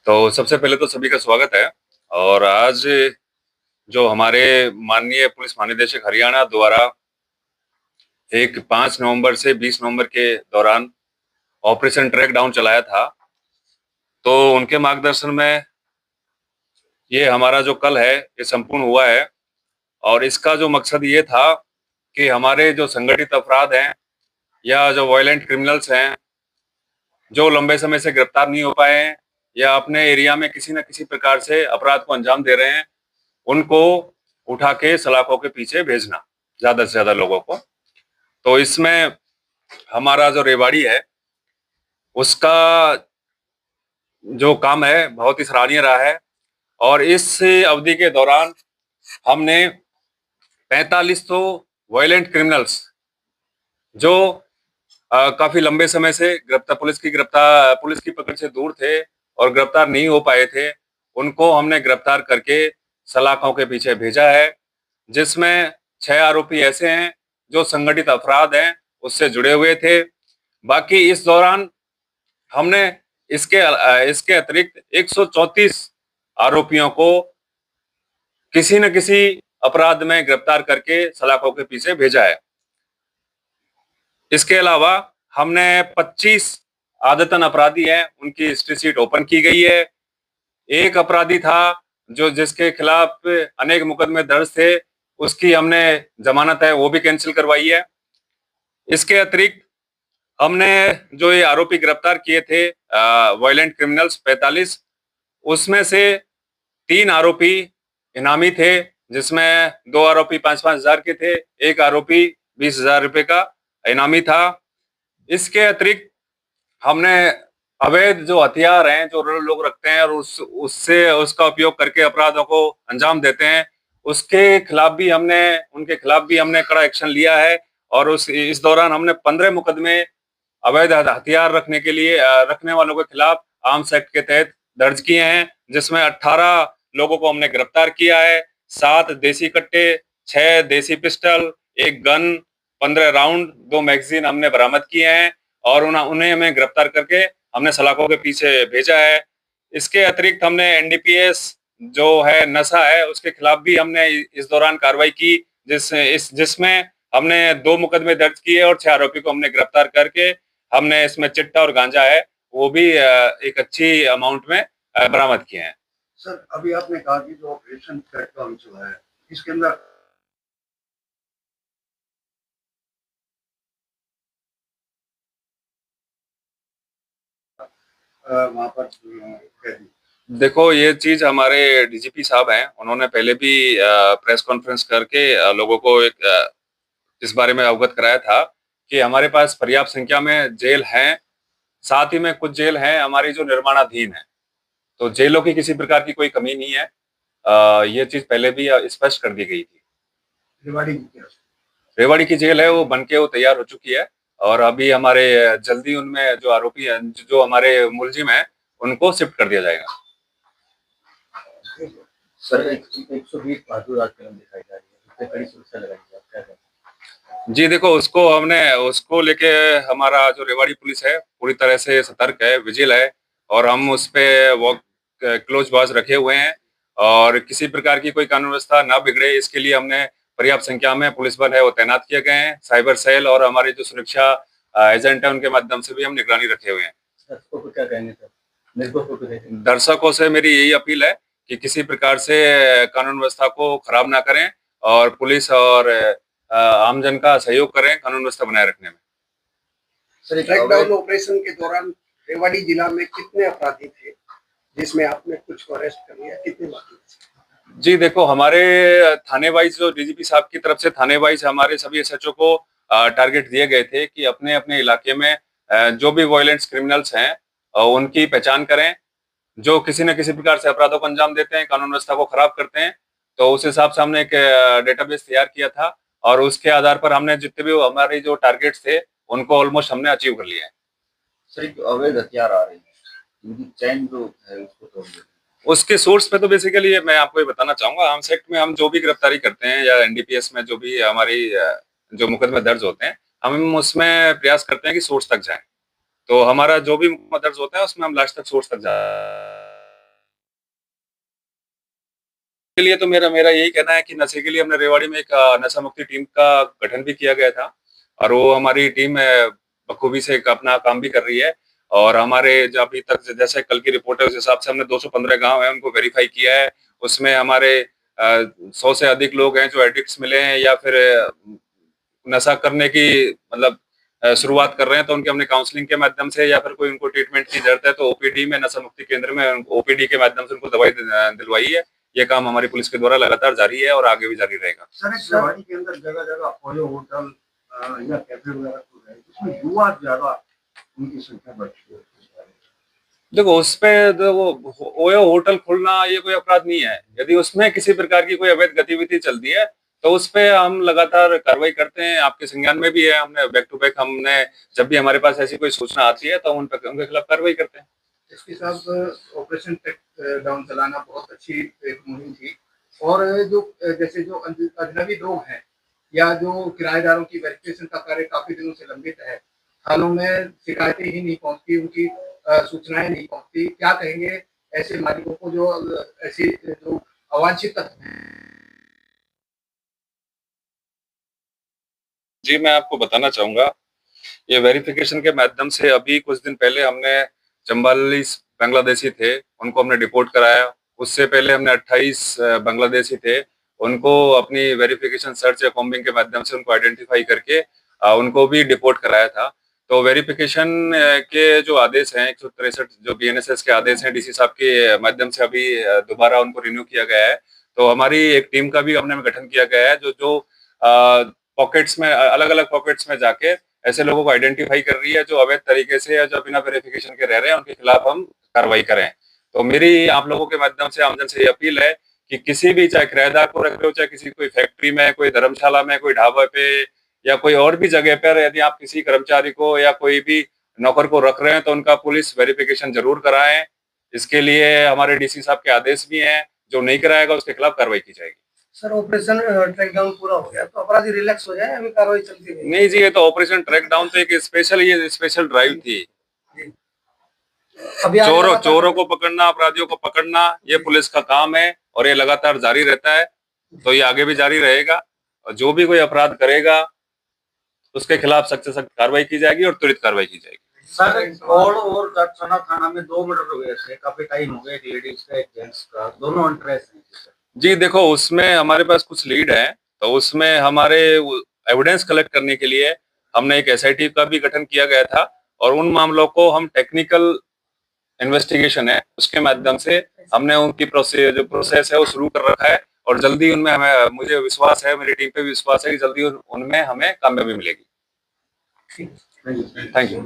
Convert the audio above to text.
तो सबसे पहले तो सभी का स्वागत है। और आज जो हमारे माननीय पुलिस महानिदेशक हरियाणा द्वारा एक 5 नवंबर से 20 नवंबर के दौरान ऑपरेशन ट्रैक डाउन चलाया था, तो उनके मार्गदर्शन में ये हमारा जो कल है ये संपूर्ण हुआ है। और इसका जो मकसद ये था कि हमारे जो संगठित अपराध हैं या जो वायलेंट क्रिमिनल्स हैं, जो लंबे समय से गिरफ्तार नहीं हो पाए हैं या अपने एरिया में किसी न किसी प्रकार से अपराध को अंजाम दे रहे हैं, उनको उठा के सलाखों के पीछे भेजना, ज्यादा से ज्यादा लोगों को। तो इसमें हमारा जो रेवाड़ी है उसका जो काम है बहुत ही सराहनीय रहा है। और इस अवधि के दौरान हमने 45 तो वायलेंट क्रिमिनल्स जो काफी लंबे समय से गिरफ्तार पुलिस की पकड़ से दूर थे और गिरफ्तार नहीं हो पाए थे, उनको हमने गिरफ्तार करके सलाखों के पीछे भेजा है। जिसमें 6 आरोपी ऐसे हैं जो संगठित अपराध हैं उससे जुड़े हुए थे। बाकी इस दौरान हमने इसके अतिरिक्त 134 आरोपियों को किसी न किसी अपराध में गिरफ्तार करके सलाखों के पीछे भेजा है। इसके अलावा हमने 25 आदतन अपराधी हैं, उनकी हिस्ट्री शीट ओपन की गई है। एक अपराधी था जो जिसके खिलाफ अनेक मुकदमे दर्ज थे, उसकी हमने जमानत है वो भी कैंसिल करवाई है। इसके अतिरिक्त हमने जो ये आरोपी गिरफ्तार किए थे वायलेंट क्रिमिनल्स 45, उसमें से 3 आरोपी इनामी थे, जिसमें 2 आरोपी 5-5 हजार के थे, एक आरोपी 20,000 रुपए का इनामी था। इसके अतिरिक्त हमने अवैध जो हथियार हैं जो लोग रखते हैं और उससे उसका उपयोग करके अपराधों को अंजाम देते हैं, उनके खिलाफ भी हमने कड़ा एक्शन लिया है। और इस दौरान हमने 15 मुकदमे अवैध हथियार रखने वालों के खिलाफ आर्म्स एक्ट के तहत दर्ज किए हैं, जिसमें 18 लोगों को हमने गिरफ्तार किया है। 7 देसी कट्टे, 6 देसी पिस्टल, एक गन, 15 राउंड, 2 मैगजीन हमने बरामद किए हैं और उन्हें हमें गिरफ्तार करके हमने सलाखों के पीछे भेजा है। इसके अतिरिक्त हमने एनडीपीएस जो है नशा है उसके खिलाफ भी हमने इस दौरान कार्रवाई की, जिसमें हमने 2 मुकदमे दर्ज किए और 6 आरोपी को हमने गिरफ्तार करके हमने इसमें चिट्टा और गांजा है वो भी एक अच्छी अमाउंट में बरामद किए हैं। सर, अभी आपने कहा कि जो ऑपरेशन क्रैकडाउन चला है, इसके अंदर वहां पर देखो, ये चीज हमारे डीजीपी साहब हैं, उन्होंने पहले भी प्रेस कॉन्फ्रेंस करके लोगों को इस बारे में अवगत कराया था कि हमारे पास पर्याप्त संख्या में जेल हैं। साथ ही में कुछ जेल हैं हमारी जो निर्माणाधीन है, तो जेलों की किसी प्रकार की कोई कमी नहीं है। ये चीज पहले भी स्पष्ट कर दी गई थी। रेवाड़ी की जेल है वो बन के वो तैयार हो चुकी है और अभी हमारे जल्दी उनमें जो आरोपी हैं, जो हमारे मुलजिम हैं, उनको शिफ्ट कर दिया जाएगा। सर, 120 बहादुर आज फिल्म दिखाई जा रही है, इससे कड़ी सुरक्षा लगाई है, आप क्या कहें? जी देखो, उसको लेके हमारा जो रेवाड़ी पुलिस है पूरी तरह से सतर्क है, विजिल है और हम उस पे वो क्लोज वॉच रखे हुए हैं और किसी प्रकार की कोई कानून व्यवस्था ना बिगड़े इसके लिए हमने पर्याप्त संख्या में पुलिस बल है वो तैनात किए गए हैं। साइबर सेल और हमारे जो सुरक्षा एजेंट है उनके माध्यम से भी हम निगरानी रखे हुए हैं। दर्शकों को क्या कहेंगे सर? दर्शकों से मेरी यही अपील है कि किसी प्रकार से कानून व्यवस्था को खराब ना करें और पुलिस और आमजन का सहयोग करें कानून व्यवस्था बनाए रखने में। सर, क्रैकडाउन ऑपरेशन के दौरान रेवाड़ी जिला में कितने अपराधी थे, जिसमें आपने कुछ को अरेस्ट कर लिया, कितने बाकी? जी देखो, हमारे थाने वाइज जो डीजीपी साहब की तरफ से थाने वाइज हमारे सभी एसएचओ को टारगेट दिए गए थे कि अपने अपने इलाके में जो भी वायलेंस क्रिमिनल्स हैं उनकी पहचान करें, जो किसी न किसी प्रकार से अपराधों को अंजाम देते हैं, कानून व्यवस्था को खराब करते हैं। तो उस हिसाब से हमने एक डेटाबेस तैयार किया था और उसके आधार पर हमने जितने भी हमारे जो टारगेट्स थे उनको ऑलमोस्ट हमने अचीव कर लिया है। सर, अवैध हथियार आ रहे हैं, उनकी चैन जो है उसको तोड़ देते हैं। उसके सोर्स पे तो बेसिकली मैं आपको ये बताना चाहूंगा, आर्म्स एक्ट में हम जो भी गिरफ्तारी करते हैं या एनडीपीएस में जो भी हमारी जो मुकदमे दर्ज होते हैं, हम उसमें प्रयास करते हैं कि सोर्स तक जाएं। तो हमारा जो भी मुकदमा दर्ज होता है उसमें हम लास्ट तक सोर्स तक जाते हैं। के लिए तो मेरा मेरा यही कहना है कि नशे के लिए हमने रेवाड़ी में एक नशा मुक्ति टीम का गठन भी किया गया था और वो हमारी टीम बखूबी से अपना काम भी कर रही है। और हमारे जो अभी तक जैसे कल की रिपोर्ट है उस हिसाब से हमने 215 गांव है उनको वेरीफाई किया है। उसमें हमारे 100 से अधिक लोग हैं जो एडिक्ट्स मिले हैं या फिर नशा करने की मतलब शुरुआत कर रहे हैं, तो उनके हमने काउंसलिंग के माध्यम से या फिर कोई उनको ट्रीटमेंट की जरूरत है तो ओपीडी में नशा मुक्ति केंद्र में ओपीडी के माध्यम से उनको दवाई दिलवाई है। ये काम हमारी पुलिस के द्वारा लगातार जारी है और आगे भी जारी रहेगा। सर इस रेवाड़ी के अंदर जगह जगह अपोलो होटल या कैफे वगैरह खुल रहे हैं, उसमें युवा ज्यादा उनकी संख्या बढ़ चुकी है। देखो उसपे वो होटल खोलना ये कोई अपराध नहीं है। यदि उसमें किसी प्रकार की कोई अवैध गतिविधि चलती है तो उस पे हम लगातार कार्रवाई करते हैं। आपके संज्ञान में भी है, हमने बैक टू बैक हमने जब भी हमारे पास ऐसी कोई सूचना आती है तो उनके खिलाफ कार्रवाई करते हैं। इसके साथ ऑपरेशन ट्रैक डाउन चलाना बहुत अच्छी एक मुहिम थी। और जो जैसे जो अजनबी लोग हैं या जो किराएदारों की वेरिफिकेशन का कार्य काफी दिनों से लंबित है, थानों में शिकायतें ही नहीं पहुंचती, उनकी सूचनाएं नहीं पहुंचती, क्या कहेंगे ऐसे मालिकों को जो ऐसी जो अवांछित तत्व हैं? जी मैं आपको बताना चाहूंगा, ये वेरिफिकेशन के माध्यम से अभी कुछ दिन पहले हमने 44 बांग्लादेशी थे उनको हमने डिपोर्ट कराया। उससे पहले हमने 28 बांग्लादेशी थे उनको अपनी वेरिफिकेशन सर्च या कॉम्बिंग के माध्यम से उनको आइडेंटिफाई करके उनको भी डिपोर्ट कराया था। तो वेरिफिकेशन के जो आदेश हैं 163 जो बीएनएसएस के आदेश हैं डीसी साहब के माध्यम से अभी दोबारा उनको रिन्यू किया गया है। तो हमारी एक टीम का भी हमने गठन किया गया है जो पॉकेट्स में अलग अलग पॉकेट्स में जाके ऐसे लोगों को आइडेंटिफाई कर रही है जो अवैध तरीके से या जो बिना वेरिफिकेशन के रह रहे हैं उनके खिलाफ हम कार्रवाई करें। तो मेरी आप लोगों के माध्यम से आमजन से ये अपील है कि किसी भी चाहे किराएदार को रख रहे हो, चाहे किसी कोई फैक्ट्री में, कोई धर्मशाला में, कोई ढाबा पे या कोई और भी जगह पर यदि आप किसी कर्मचारी को या कोई भी नौकर को रख रहे हैं तो उनका पुलिस वेरिफिकेशन जरूर कराएं। इसके लिए हमारे डीसी साहब के आदेश भी हैं, जो नहीं कराएगा उसके खिलाफ कार्रवाई की जाएगी। सर ऑपरेशन ट्रैक डाउन पूरा हो गया तो अपराधी रिलैक्स हो जाए, अभी कार्रवाई चलती है? नहीं जी, ये तो ऑपरेशन ट्रैक डाउन तो एक स्पेशल ड्राइव थी। अभी चोरों को पकड़ना, अपराधियों को पकड़ना ये पुलिस का काम है और ये लगातार जारी रहता है। तो ये आगे भी जारी रहेगा और जो भी कोई अपराध करेगा उसके खिलाफ सख्त से सख्त कार्रवाई की जाएगी और त्वरित कार्रवाई की जाएगी। सर कौड़ और दक्षिणा थाना में 2 मर्डर हुए थे, काफी टाइम हो गया, एक लेडीज का एक जेंट्स का, दोनों अनट्रेस हैं। जी देखो उसमें हमारे पास कुछ लीड है तो उसमें हमारे एविडेंस कलेक्ट करने के लिए हमने एक एसआईटी का भी गठन किया गया था और उन मामलों को हम टेक्निकल इन्वेस्टिगेशन है उसके माध्यम से हमने उनकी प्रोसेस है वो शुरू कर रखा है और जल्दी उनमें हमें मुझे विश्वास है, मेरी टीम पे भी विश्वास है कि जल्दी उनमें हमें कामयाबी मिलेगी। Thank you. Thank you.